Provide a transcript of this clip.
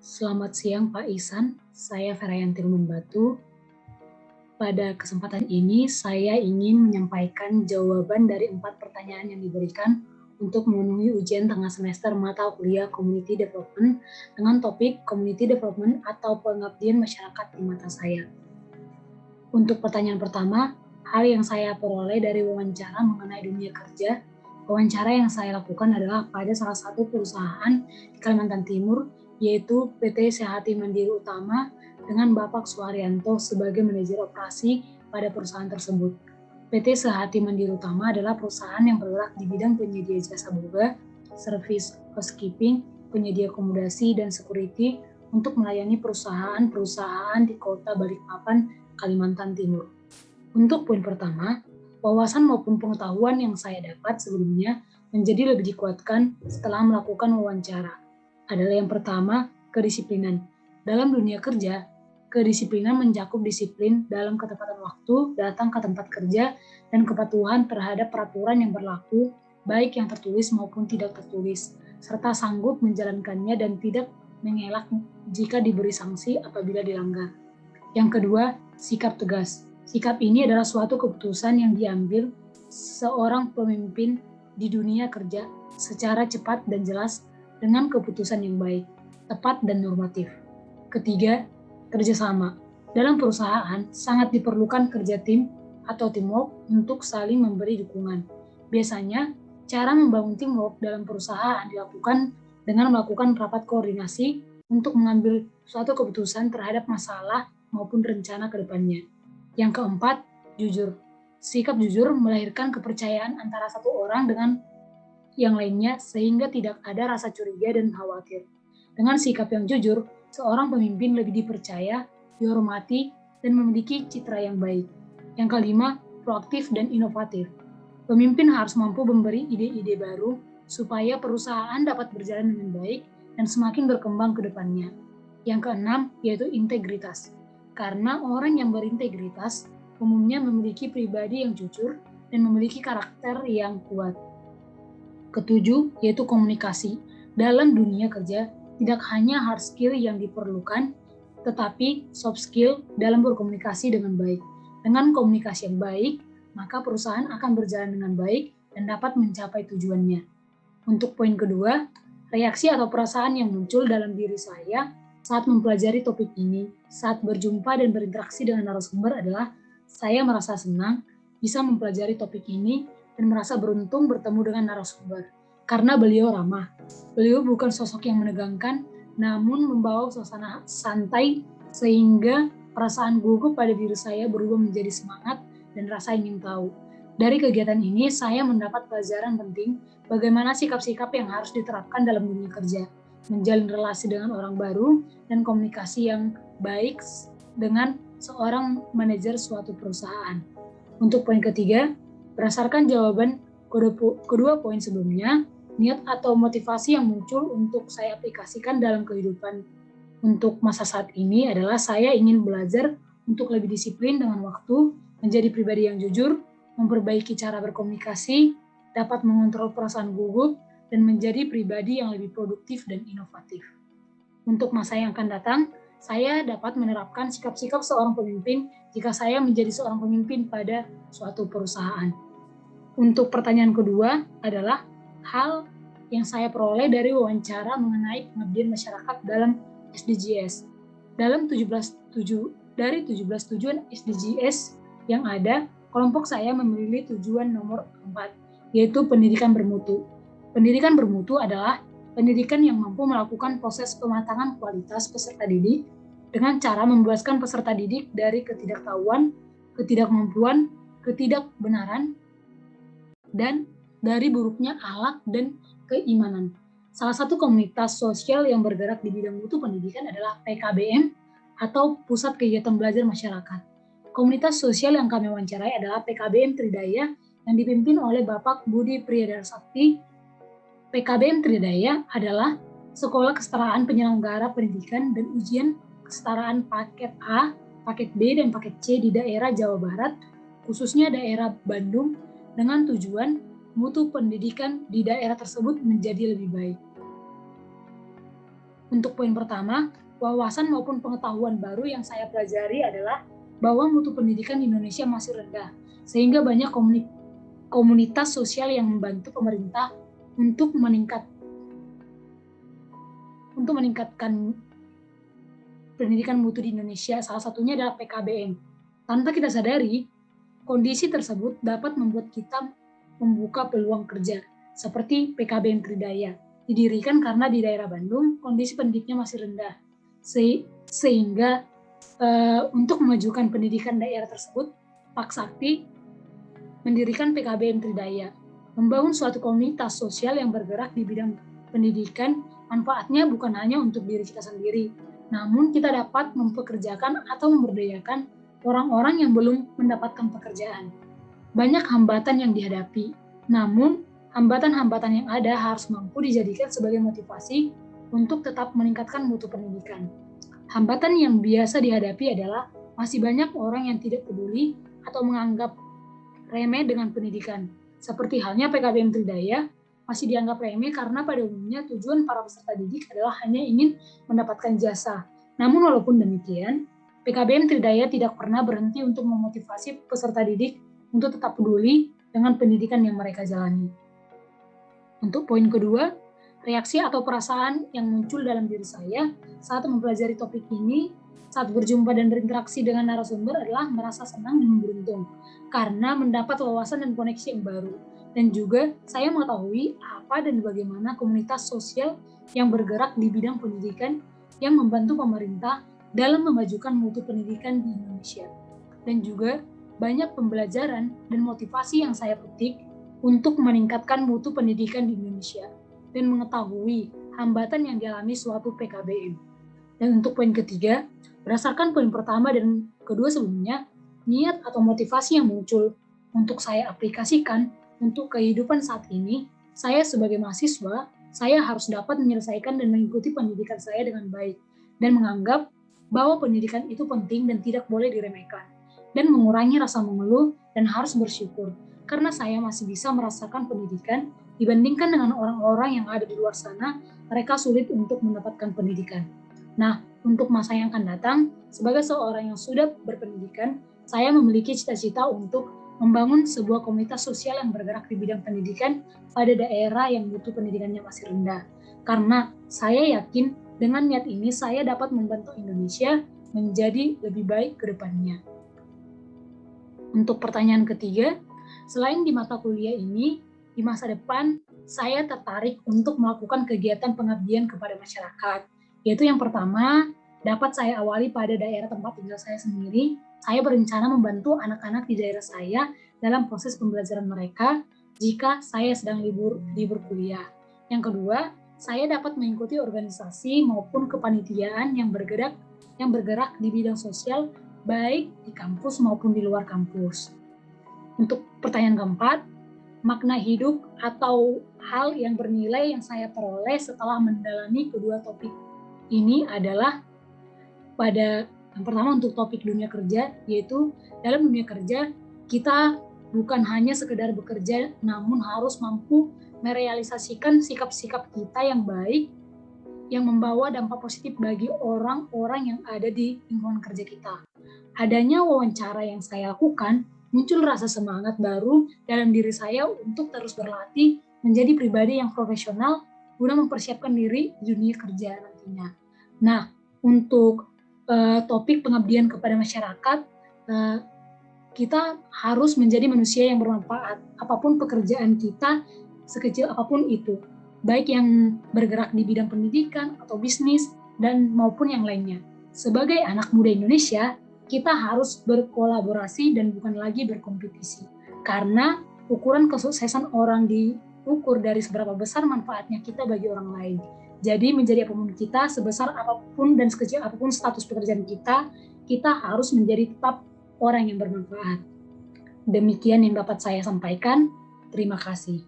Selamat siang Pak Ihsan, saya Ferayanti Lumbatu. Pada kesempatan ini saya ingin menyampaikan jawaban dari 4 pertanyaan yang diberikan untuk memenuhi ujian tengah semester mata kuliah Community Development dengan topik Community Development atau pengabdian masyarakat di mata saya. Untuk pertanyaan pertama, hal yang saya peroleh dari wawancara mengenai dunia kerja, wawancara yang saya lakukan adalah pada salah satu perusahaan di Kalimantan Timur, yaitu PT Sehati Mandiri Utama dengan Bapak Suharyanto sebagai manajer operasi pada perusahaan tersebut. PT Sehati Mandiri Utama adalah perusahaan yang bergerak di bidang penyedia jasa boga, servis housekeeping, penyedia akomodasi, dan security untuk melayani perusahaan-perusahaan di kota Balikpapan, Kalimantan Timur. Untuk poin pertama, wawasan maupun pengetahuan yang saya dapat sebelumnya menjadi lebih dikuatkan setelah melakukan wawancara. Adalah yang pertama, kedisiplinan. Dalam dunia kerja, kedisiplinan mencakup disiplin dalam ketepatan waktu, datang ke tempat kerja, dan kepatuhan terhadap peraturan yang berlaku, baik yang tertulis maupun tidak tertulis, serta sanggup menjalankannya dan tidak mengelak jika diberi sanksi apabila dilanggar. Yang kedua, sikap tegas. Sikap ini adalah suatu keputusan yang diambil seorang pemimpin di dunia kerja secara cepat dan jelas dengan keputusan yang baik, tepat dan normatif. Ketiga, kerjasama. Dalam perusahaan sangat diperlukan kerja tim atau teamwork untuk saling memberi dukungan. Biasanya, cara membangun teamwork dalam perusahaan dilakukan dengan melakukan rapat koordinasi untuk mengambil suatu keputusan terhadap masalah maupun rencana ke depannya. Yang keempat, jujur. Sikap jujur melahirkan kepercayaan antara satu orang dengan yang lainnya sehingga tidak ada rasa curiga dan khawatir. Dengan sikap yang jujur, seorang pemimpin lebih dipercaya, dihormati, dan memiliki citra yang baik. Yang kelima, proaktif dan inovatif. Pemimpin harus mampu memberi ide-ide baru supaya perusahaan dapat berjalan dengan baik dan semakin berkembang ke depannya. Yang keenam, yaitu integritas. Karena orang yang berintegritas umumnya memiliki pribadi yang jujur dan memiliki karakter yang kuat. Ketujuh, yaitu komunikasi. Dalam dunia kerja, tidak hanya hard skill yang diperlukan, tetapi soft skill dalam berkomunikasi dengan baik. Dengan komunikasi yang baik, maka perusahaan akan berjalan dengan baik dan dapat mencapai tujuannya. Untuk poin kedua, reaksi atau perasaan yang muncul dalam diri saya saat mempelajari topik ini, saat berjumpa dan berinteraksi dengan narasumber adalah saya merasa senang bisa mempelajari topik ini dan merasa beruntung bertemu dengan narasumber. Karena beliau ramah. Beliau bukan sosok yang menegangkan, namun membawa suasana santai sehingga perasaan gugup pada diri saya berubah menjadi semangat dan rasa ingin tahu. Dari kegiatan ini, saya mendapat pelajaran penting bagaimana sikap-sikap yang harus diterapkan dalam dunia kerja, menjalin relasi dengan orang baru, dan komunikasi yang baik dengan seorang manajer suatu perusahaan. Untuk poin ketiga, berdasarkan jawaban kedua poin sebelumnya, niat atau motivasi yang muncul untuk saya aplikasikan dalam kehidupan untuk masa saat ini adalah saya ingin belajar untuk lebih disiplin dengan waktu, menjadi pribadi yang jujur, memperbaiki cara berkomunikasi, dapat mengontrol perasaan gugup, dan menjadi pribadi yang lebih produktif dan inovatif. Untuk masa yang akan datang, saya dapat menerapkan sikap-sikap seorang pemimpin jika saya menjadi seorang pemimpin pada suatu perusahaan. Untuk pertanyaan kedua adalah hal yang saya peroleh dari wawancara mengenai pengabdian masyarakat dalam SDGs. Dalam 17 tujuan SDGs yang ada, kelompok saya memilih tujuan nomor 4, yaitu pendidikan bermutu. Pendidikan bermutu adalah pendidikan yang mampu melakukan proses pematangan kualitas peserta didik dengan cara membebaskan peserta didik dari ketidaktahuan, ketidakmampuan, ketidakbenaran, dan dari buruknya akhlak dan keimanan. Salah satu komunitas sosial yang bergerak di bidang mutu pendidikan adalah PKBM atau Pusat Kegiatan Belajar Masyarakat. Komunitas sosial yang kami wawancarai adalah PKBM Tridaya yang dipimpin oleh Bapak Budi Priyadarasakti. PKBM Tridaya adalah Sekolah Kesetaraan Penyelenggara Pendidikan dan Ujian Kesetaraan Paket A, Paket B, dan Paket C di daerah Jawa Barat, khususnya daerah Bandung, dengan tujuan mutu pendidikan di daerah tersebut menjadi lebih baik. Untuk poin pertama, wawasan maupun pengetahuan baru yang saya pelajari adalah bahwa mutu pendidikan di Indonesia masih rendah, sehingga banyak komunitas sosial yang membantu pemerintah untuk meningkatkan pendidikan mutu di Indonesia. Salah satunya adalah PKBM. Tanpa kita sadari, kondisi tersebut dapat membuat kita membuka peluang kerja, seperti PKBM Tridaya. Didirikan karena di daerah Bandung kondisi pendidiknya masih rendah, sehingga untuk memajukan pendidikan daerah tersebut, Pak Sakti mendirikan PKBM Tridaya, membangun suatu komunitas sosial yang bergerak di bidang pendidikan. Manfaatnya bukan hanya untuk diri kita sendiri, namun kita dapat mempekerjakan atau memberdayakan orang-orang yang belum mendapatkan pekerjaan. Banyak hambatan yang dihadapi, namun hambatan-hambatan yang ada harus mampu dijadikan sebagai motivasi untuk tetap meningkatkan mutu pendidikan. Hambatan yang biasa dihadapi adalah masih banyak orang yang tidak peduli atau menganggap remeh dengan pendidikan. Seperti halnya PKBM Tridaya masih dianggap remeh karena pada umumnya tujuan para peserta didik adalah hanya ingin mendapatkan jasa. Namun walaupun demikian, PKBM Tridaya tidak pernah berhenti untuk memotivasi peserta didik untuk tetap peduli dengan pendidikan yang mereka jalani. Untuk poin kedua, reaksi atau perasaan yang muncul dalam diri saya saat mempelajari topik ini, saat berjumpa dan berinteraksi dengan narasumber adalah merasa senang dan beruntung karena mendapat wawasan dan koneksi yang baru. Dan juga saya mengetahui apa dan bagaimana komunitas sosial yang bergerak di bidang pendidikan yang membantu pemerintah dalam memajukan mutu pendidikan di Indonesia. Dan juga banyak pembelajaran dan motivasi yang saya petik untuk meningkatkan mutu pendidikan di Indonesia dan mengetahui hambatan yang dialami suatu PKBM. Dan untuk poin ketiga, berdasarkan poin pertama dan kedua sebelumnya, niat atau motivasi yang muncul untuk saya aplikasikan untuk kehidupan saat ini, saya sebagai mahasiswa, saya harus dapat menyelesaikan dan mengikuti pendidikan saya dengan baik dan menganggap bahwa pendidikan itu penting dan tidak boleh diremehkan, dan mengurangi rasa mengeluh dan harus bersyukur karena saya masih bisa merasakan pendidikan dibandingkan dengan orang-orang yang ada di luar sana, mereka sulit untuk mendapatkan pendidikan. Nah, untuk masa yang akan datang, sebagai seorang yang sudah berpendidikan, saya memiliki cita-cita untuk membangun sebuah komunitas sosial yang bergerak di bidang pendidikan pada daerah yang mutu pendidikannya masih rendah. Karena saya yakin dengan niat ini saya dapat membantu Indonesia menjadi lebih baik ke depannya. Untuk pertanyaan ketiga, selain di mata kuliah ini, di masa depan saya tertarik untuk melakukan kegiatan pengabdian kepada masyarakat. Yaitu yang pertama, dapat saya awali pada daerah tempat tinggal saya sendiri. Saya berencana membantu anak-anak di daerah saya dalam proses pembelajaran mereka jika saya sedang libur kuliah. Yang kedua, saya dapat mengikuti organisasi maupun kepanitiaan yang bergerak di bidang sosial baik di kampus maupun di luar kampus. Untuk pertanyaan keempat, makna hidup atau hal yang bernilai yang saya peroleh setelah mendalami kedua topik ini adalah pada yang pertama untuk topik dunia kerja, yaitu dalam dunia kerja kita bukan hanya sekedar bekerja, namun harus mampu merealisasikan sikap-sikap kita yang baik yang membawa dampak positif bagi orang-orang yang ada di lingkungan kerja kita. Adanya wawancara yang saya lakukan, muncul rasa semangat baru dalam diri saya untuk terus berlatih menjadi pribadi yang profesional guna mempersiapkan diri di dunia kerja nantinya. Nah, untuk topik pengabdian kepada masyarakat, kita harus menjadi manusia yang bermanfaat apapun pekerjaan kita, sekecil apapun itu, baik yang bergerak di bidang pendidikan atau bisnis dan maupun yang lainnya. Sebagai anak muda Indonesia, kita harus berkolaborasi dan bukan lagi berkompetisi, karena ukuran kesuksesan orang diukur dari seberapa besar manfaatnya kita bagi orang lain. Jadi menjadi apapun kita, sebesar apapun dan sekecil apapun status pekerjaan kita harus menjadi tetap orang yang bermanfaat. Demikian yang dapat saya sampaikan. Terima kasih.